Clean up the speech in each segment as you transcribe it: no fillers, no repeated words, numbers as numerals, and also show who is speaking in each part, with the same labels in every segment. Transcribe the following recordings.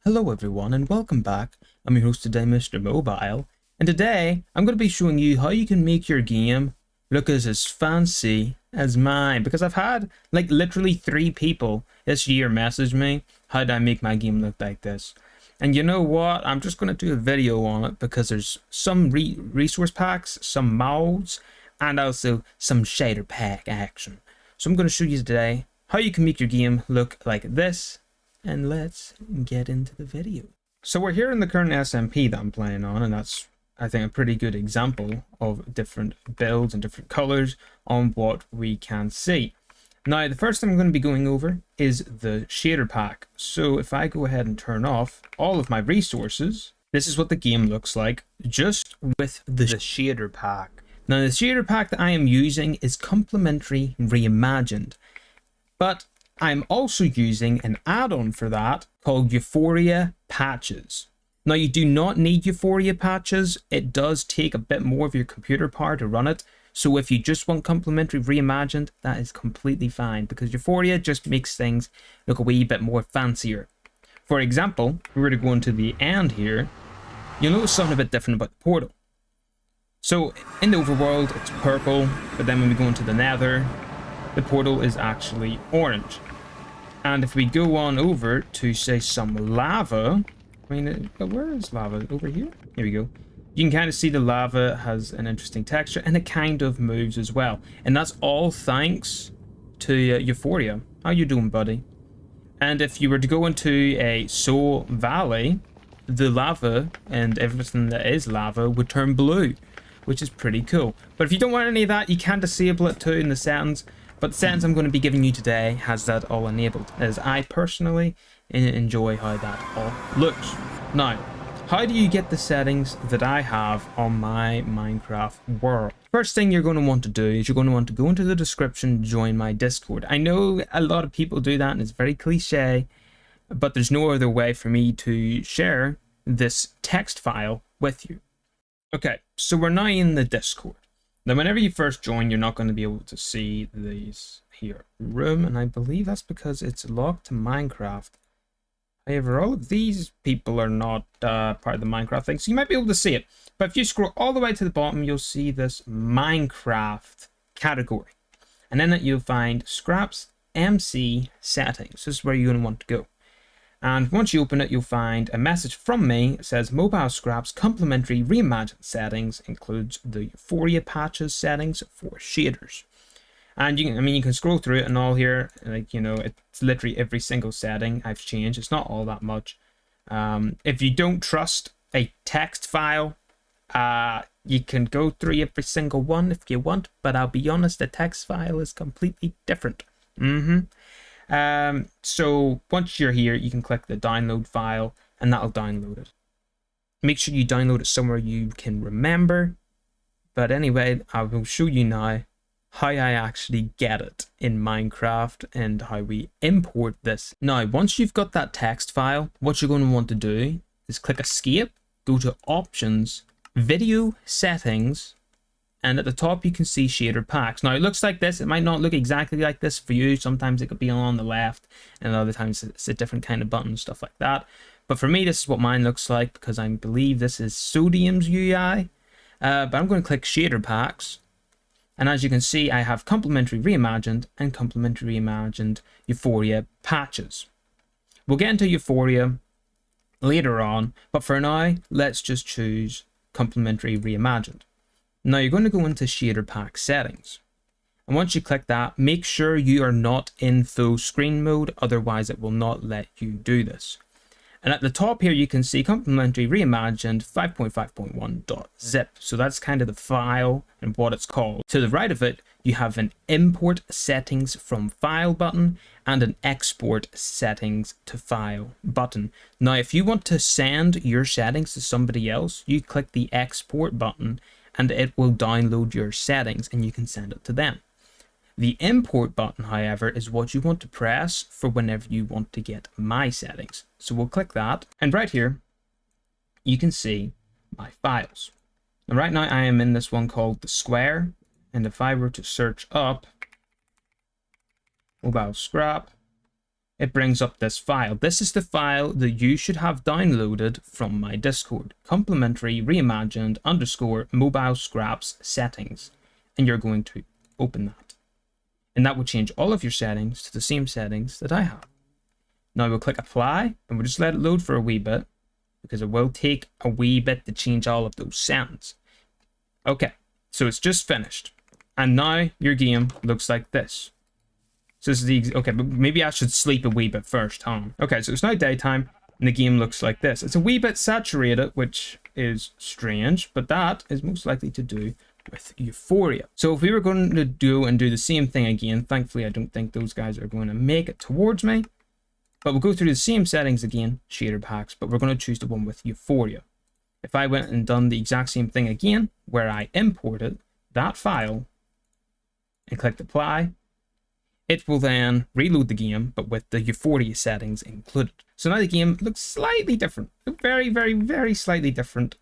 Speaker 1: Hello everyone and welcome back. I'm your host today, Mr. Mobile, and today I'm going to be showing you how you can make your game look as fancy as mine, because I've had like literally 3 people this year message me, how do I make my game look like this? And you know what, I'm just going to do a video on it because there's some resource packs, some mods, and also some shader pack action. So I'm going to show you today how you can make your game look like this. And let's get into the video. So we're here in the current SMP that I'm playing on, and that's, I think, a pretty good example of different builds and different colors on what we can see. Now, the first thing I'm going to be going over is the shader pack. So if I go ahead and turn off all of my resources, this is what the game looks like just with the shader pack. Now, the shader pack that I am using is Complementary Reimagined, but I'm also using an add-on for that called Euphoria Patches. Now, you do not need Euphoria Patches. It does take a bit more of your computer power to run it. So if you just want Complementary Reimagined, that is completely fine, because Euphoria just makes things look a wee bit more fancier. For example, if we were to go into the end here, you'll notice something a bit different about the portal. So in the overworld, it's purple, but then when we go into the nether, the portal is actually orange. And if we go on over to, say, some lava, I mean, where is lava? Over here? Here we go. You can kind of see the lava has an interesting texture, and it kind of moves as well. And that's all thanks to Euphoria. How you doing, buddy? And if you were to go into a Soul Valley, the lava and everything that is lava would turn blue, which is pretty cool. But if you don't want any of that, you can disable it too in the settings. But the settings I'm going to be giving you today has that all enabled, as I personally enjoy how that all looks. Now, how do you get the settings that I have on my Minecraft world? First thing you're going to want to do is you're going to want to go into the description, join my Discord. I know a lot of people do that and it's very cliche, but there's no other way for me to share this text file with you. Okay, so we're now in the Discord. Now, whenever you first join, you're not going to be able to see these here room, and I believe that's because it's locked to Minecraft. However, all of these people are not part of the Minecraft thing, so you might be able to see it. But if you scroll all the way to the bottom, you'll see this Minecraft category. And then you'll find Scraps MC Settings. This is where you're going to want to go. And once you open it, you'll find a message from me. It says Mobile Scraps Complementary Reimagined Settings includes the Euphoria Patches settings for shaders. And you can scroll through it and all here, like, you know, it's literally every single setting I've changed. It's not all that much. If you don't trust a text file, you can go through every single one if you want, but I'll be honest, the text file is completely different. So once you're here, you can click the download file and that'll download it. Make sure you download it somewhere you can remember. But anyway, I will show you now how I actually get it in Minecraft and how we import this. Now, once you've got that text file, what you're going to want to do is click escape, go to options, video settings, and at the top you can see shader packs. Now it looks like this. It might not look exactly like this for you. Sometimes it could be on the left, and other times it's a different kind of button, stuff like that. But for me, this is what mine looks like, because I believe this is Sodium's UI. But I'm going to click shader packs, and as you can see, I have Complementary Reimagined and Complementary Reimagined Euphoria Patches. We'll get into Euphoria later on, but for now, let's just choose Complementary Reimagined. Now you're going to go into shader pack settings, and once you click that, make sure you are not in full screen mode, otherwise it will not let you do this. And at the top here you can see Complementary Reimagined 5.5.1.zip, so that's kind of the file and what it's called. To the right of it you have an import settings from file button and an export settings to file button. Now if you want to send your settings to somebody else, you click the export button and it will download your settings and you can send it to them. The import button, however, is what you want to press for whenever you want to get my settings. So we'll click that, and right here you can see my files. Now right now I am in this one called the square, and if I were to search up Mobile Scrap it brings up this file. This is the file that you should have downloaded from my Discord. Complementary reimagined _ mobile scraps settings. And you're going to open that. And that will change all of your settings to the same settings that I have. Now we'll click apply and we'll just let it load for a wee bit, because it will take a wee bit to change all of those settings. Okay, so it's just finished. And now your game looks like this. So this is the, okay, but maybe I should sleep a wee bit first, huh? Okay, so it's now daytime and the game looks like this. It's a wee bit saturated, which is strange, but that is most likely to do with Euphoria. So if we were going to do the same thing again, thankfully I don't think those guys are going to make it towards me, but we'll go through the same settings again, shader packs, but we're going to choose the one with Euphoria. If I went and done the exact same thing again, where I imported that file and clicked apply, it will then reload the game, but with the Euphoria settings included. So now the game looks slightly different. Very, very, very slightly different.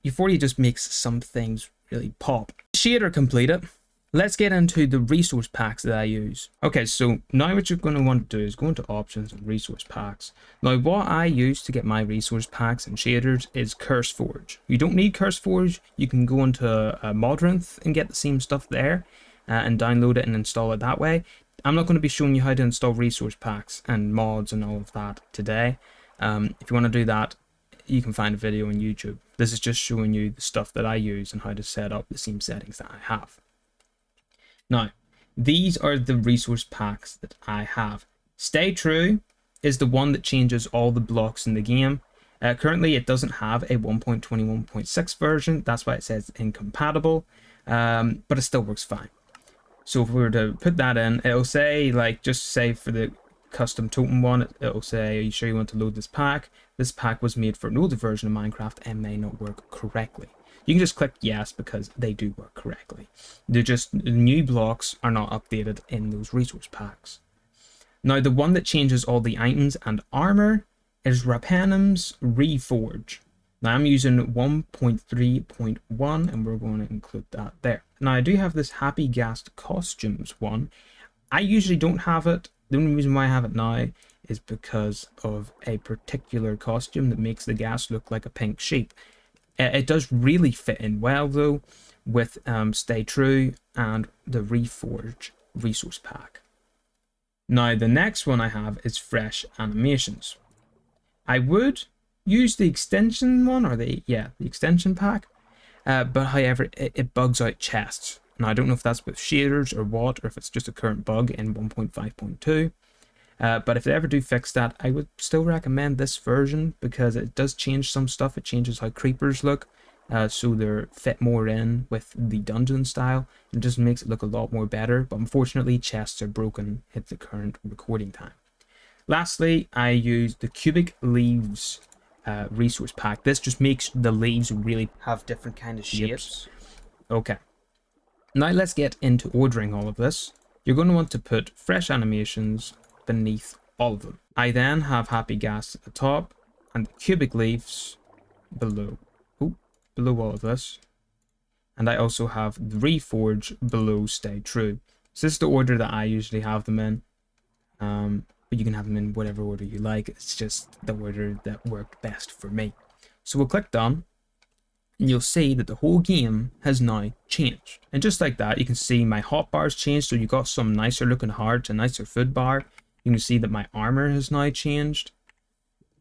Speaker 1: Euphoria just makes some things really pop. Shader completed. Let's get into the resource packs that I use. Okay, so now what you're going to want to do is go into options and resource packs. Now what I use to get my resource packs and shaders is CurseForge. You don't need CurseForge. You can go into Modrinth and get the same stuff there. And download it and install it that way. I'm not going to be showing you how to install resource packs and mods and all of that today. If you want to do that, you can find a video on YouTube. This is just showing you the stuff that I use and how to set up the same settings that I have. Now, these are the resource packs that I have. Stay True is the one that changes all the blocks in the game. Currently, it doesn't have a 1.21.6 version. That's why it says incompatible, but it still works fine. So if we were to put that in, it'll say, like, just say for the custom totem one, it'll say, are you sure you want to load this pack? This pack was made for an older version of Minecraft and may not work correctly. You can just click yes because they do work correctly. They're just, new blocks are not updated in those resource packs. Now the one that changes all the items and armor is Raphanum's Reforge. Now I'm using 1.3.1 and we're going to include that there. Now I do have this Happy Ghast Costumes one. I usually don't have it. The only reason why I have it now is because of a particular costume that makes the ghast look like a pink sheep. It does really fit in well though with Stay True and the Reforge resource pack. Now the next one I have is Fresh Animations. I would use the extension one, or the extension pack, but however it bugs out chests. Now I don't know if that's with shaders or what, or if it's just a current bug in 1.5.2, but if they ever do fix that, I would still recommend this version because it does change some stuff. It changes how creepers look, so they're fit more in with the dungeon style. It just makes it look a lot more better, but unfortunately chests are broken at the current recording time. Lastly, I use the Cubic Leaves resource pack. This just makes the leaves really have different kind of shapes. Okay, now let's get into ordering all of this. You're going to want to put Fresh Animations beneath all of them. I then have Happy Ghast at the top and the Cubic Leaves below all of this, and I also have the Reforge below Stay True. So this is the order that I usually have them in, but you can have them in whatever order you like. It's just the order that worked best for me. So we'll click done, and you'll see that the whole game has now changed. And just like that, you can see my hotbars changed, so you got some nicer looking hearts, a nicer food bar. You can see that my armor has now changed.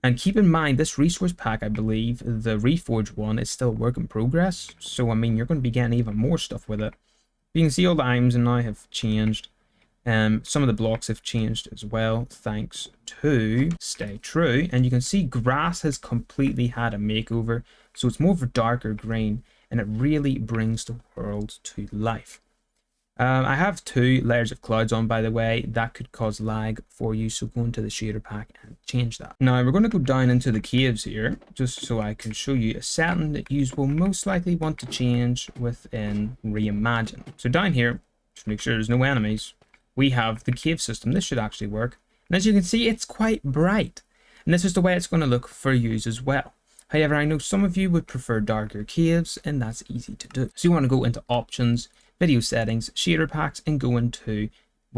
Speaker 1: And keep in mind, this resource pack, I believe, the Reforge one, is still a work in progress. So, I mean, you're going to be getting even more stuff with it. You can see all the items now have changed. Some of the blocks have changed as well, thanks to Stay True. And you can see grass has completely had a makeover. So it's more of a darker green, and it really brings the world to life. I have 2 layers of clouds on, by the way. That could cause lag for you, so go into the shader pack and change that. Now we're going to go down into the caves here, just so I can show you a setting that you will most likely want to change within Reimagine. So down here, just make sure there's no enemies, we have the cave system. This should actually work. And as you can see, it's quite bright. And this is the way it's going to look for you as well. However, I know some of you would prefer darker caves, and that's easy to do. So you want to go into options, video settings, shader packs, and go into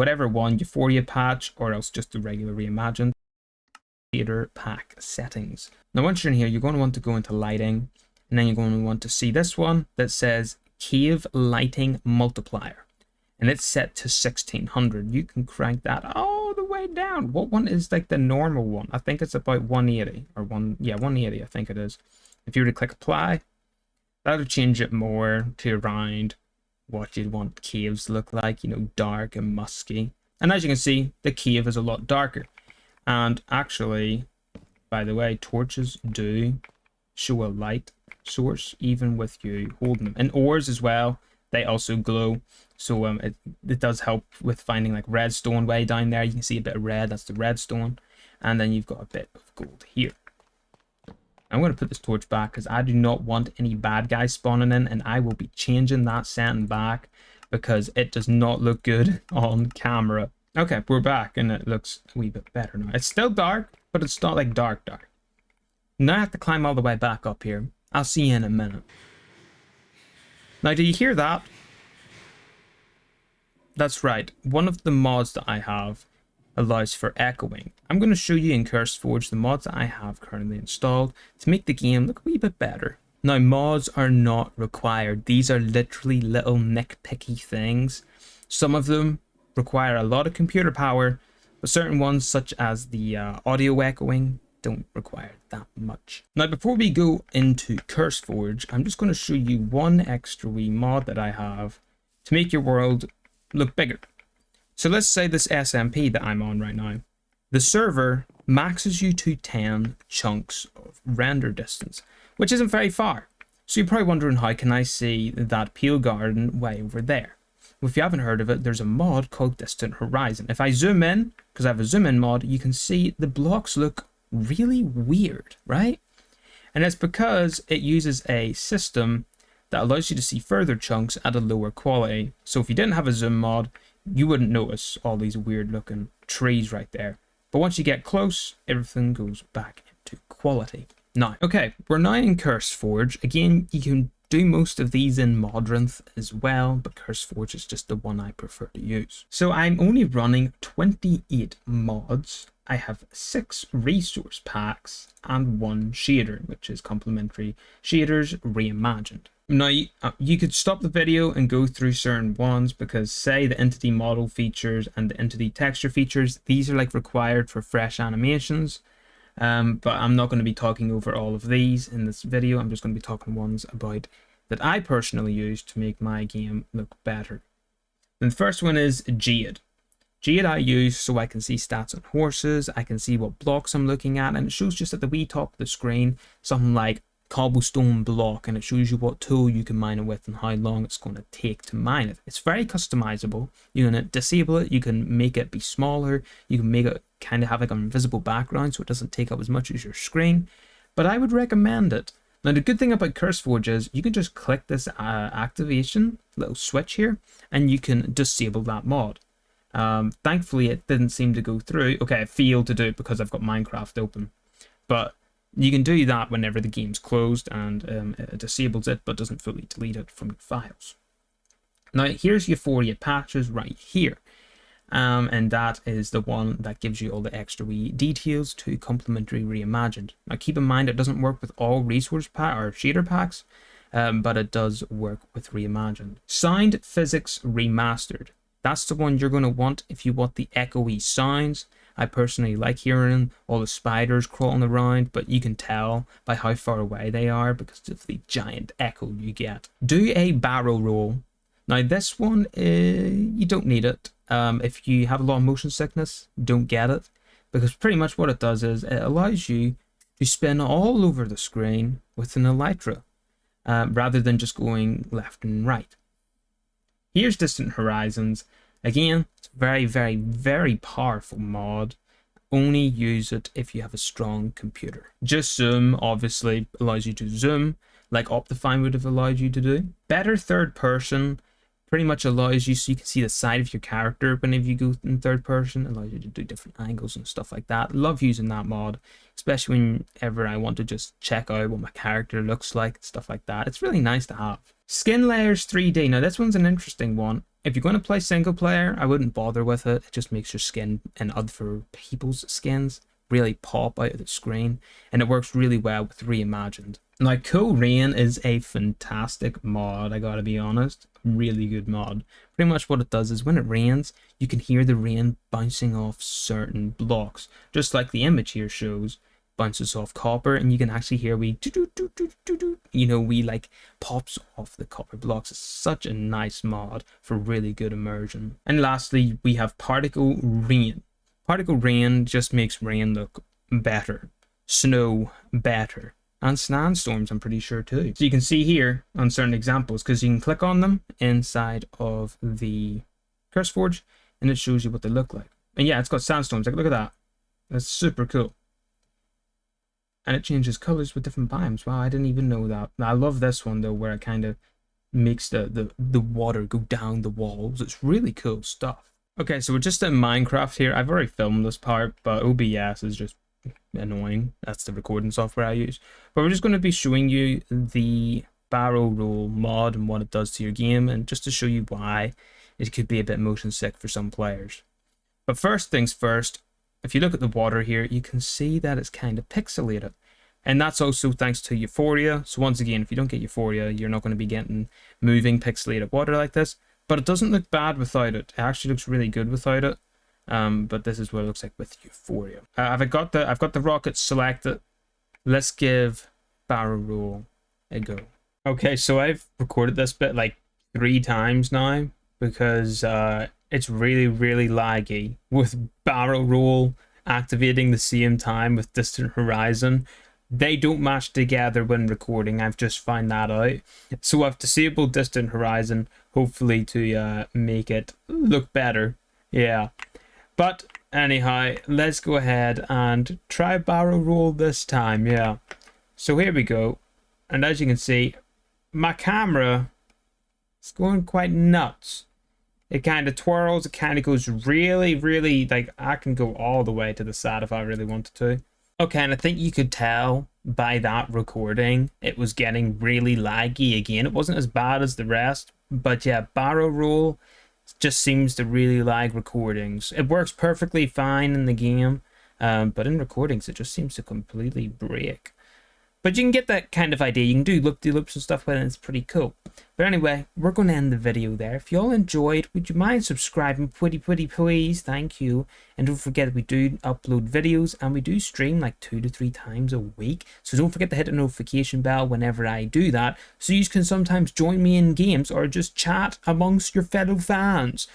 Speaker 1: whatever one, Euphoria patch, or else just the regular reimagined shader pack settings. Now once you're in here, you're going to want to go into lighting, and then you're going to want to see this one that says Cave Lighting Multiplier, and it's set to 1600. You can crank that all the way down. What one is like the normal one? I think it's about 180 or 180, I think it is. If you were to click apply, that'll change it more to around what you'd want caves to look like, you know, dark and musky. And as you can see, the cave is a lot darker. And actually, by the way, torches do show a light source even with you holding them. And ores as well, they also glow. So it does help with finding like redstone way down there. You can see a bit of red, that's the redstone. And then you've got a bit of gold here. I'm going to put this torch back because I do not want any bad guys spawning in, and I will be changing that setting back because it does not look good on camera. Okay, we're back and it looks a wee bit better now. It's still dark, but it's not like dark. Now I have to climb all the way back up here. I'll see you in a minute. Now, do you hear that? That's right. One of the mods that I have allows for echoing. I'm going to show you in CurseForge the mods that I have currently installed to make the game look a wee bit better. Now, mods are not required. These are literally little nitpicky things. Some of them require a lot of computer power, but certain ones, such as the audio echoing, don't require that much. Now, before we go into CurseForge, I'm just going to show you one extra wee mod that I have to make your world look bigger. So let's say this SMP that I'm on right now. The server maxes you to 10 chunks of render distance, which isn't very far. So you're probably wondering, how can I see that pale garden way over there? Well, if you haven't heard of it, there's a mod called Distant Horizon. If I zoom in, because I have a zoom in mod, you can see the blocks look really weird, right? And it's because it uses a system that allows you to see further chunks at a lower quality. So if you didn't have a zoom mod, you wouldn't notice all these weird looking trees right there. But once you get close, everything goes back into quality. Now, okay, we're now in CurseForge. Again, you can do most of these in Modrinth as well, but CurseForge is just the one I prefer to use. So I'm only running 28 mods. I have 6 resource packs and 1 shader, which is complementary shaders reimagined. Now, you could stop the video and go through certain ones because, say, the entity model features and the entity texture features, these are like required for fresh animations. But I'm not going to be talking over all of these in this video. I'm just going to be talking ones about that I personally use to make my game look better. And the first one is Jade. Jade I use so I can see stats on horses, I can see what blocks I'm looking at, and it shows just at the wee top of the screen something like cobblestone block, and it shows you what tool you can mine it with and how long it's going to take to mine it. It's very customizable. You can disable it, you can make it be smaller, you can make it kind of have like an invisible background so it doesn't take up as much as your screen, but I would recommend it. Now, the good thing about CurseForge is you can just click this activation little switch here and you can disable that mod. Thankfully it didn't seem to go through. Okay, I failed to do it because I've got Minecraft open, but you can do that whenever the game's closed, and it disables it but doesn't fully delete it from your files. Now, here's Euphoria patches right here, and that is the one that gives you all the extra wee details to complementary reimagined. Now, keep in mind it doesn't work with all resource pack or shader packs, but it does work with reimagined. Sound Physics Remastered. That's the one you're going to want if you want the echoey sounds. I personally like hearing all the spiders crawling around, but you can tell by how far away they are because of the giant echo you get. Do a barrel roll. Now, this one, you don't need it. If you have a lot of motion sickness, don't get it, because pretty much what it does is it allows you to spin all over the screen with an elytra, rather than just going left and right. Here's Distant Horizons. Again, it's a very, very, very powerful mod. Only use it if you have a strong computer. Just Zoom obviously allows you to zoom, like Optifine would have allowed you to do. Better third person pretty much allows you so you can see the side of your character whenever you go in third person. It allows you to do different angles and stuff like that. Love using that mod, especially whenever I want to just check out what my character looks like, stuff like that. It's really nice to have. Skin Layers 3D. Now, this one's an interesting one. if you're going to play single player, I wouldn't bother with it. It just makes your skin and other people's skins really pop out of the screen, and it works really well with Reimagined. Now, Cool Rain is a fantastic mod, I gotta be honest. Really good mod. Pretty much what it does is when it rains, you can hear the rain bouncing off certain blocks, just like the image here shows. Bounces off copper, and you can actually hear we like pops off the copper blocks. It's such a nice mod for really good immersion. And lastly, we have Particle Rain. Particle Rain just makes rain look better, snow better, and sandstorms I'm pretty sure too. So you can see here on certain examples, because you can click on them inside of the CurseForge and it shows you what they look like. And yeah, it's got sandstorms. Like, look at that. That's super cool. And it changes colors with different biomes. Wow, I didn't even know that. I love this one though, where it kind of makes the water go down the walls. It's really cool stuff. Okay, so we're just in Minecraft here. I've already filmed this part, but OBS is just annoying. That's the recording software I use. But we're just going to be showing you the barrel roll mod and what it does to your game, and just to show you why it could be a bit motion sick for some players. But first things first, if you look at the water here, you can see that it's kind of pixelated. And that's also thanks to Euphoria. So once again, if you don't get Euphoria, you're not going to be getting moving pixelated water like this. But it doesn't look bad without it. It actually looks really good without it. But this is what it looks like with Euphoria. I've got the rockets selected. Let's give barrel roll a go. Okay, so I've recorded this bit like 3 times now, because it's really laggy with barrel roll activating the same time with Distant Horizon. They don't match together when recording. I've just found that out. So I've disabled Distant Horizon, hopefully to make it look better. Yeah. But anyhow, let's go ahead and try barrel roll this time. Yeah. So here we go. And as you can see, my camera is going quite nuts. It kind of twirls. It kind of goes really, like, I can go all the way to the side if I really wanted to. Okay, and I think you could tell by that recording it was getting really laggy again. It wasn't as bad as the rest, but yeah, barrel roll just seems to really lag recordings. It works perfectly fine in the game, but in recordings it just seems to completely break. But you can get that kind of idea. You can do loop-de-loops and stuff with it, and it's pretty cool. But anyway, we're going to end the video there. If you all enjoyed, would you mind subscribing? Pretty please. Thank you. And don't forget, we do upload videos, and we do stream like 2 to 3 times a week. So don't forget to hit the notification bell whenever I do that, so you can sometimes join me in games or just chat amongst your fellow fans.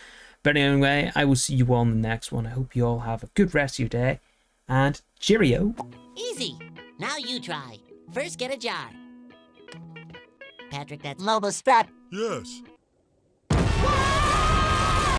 Speaker 1: But anyway, I will see you all in the next one. I hope you all have a good rest of your day, and cheerio.
Speaker 2: Easy. Now you try. First, get a jar. Patrick, that's Lobo Strap.
Speaker 3: Yes.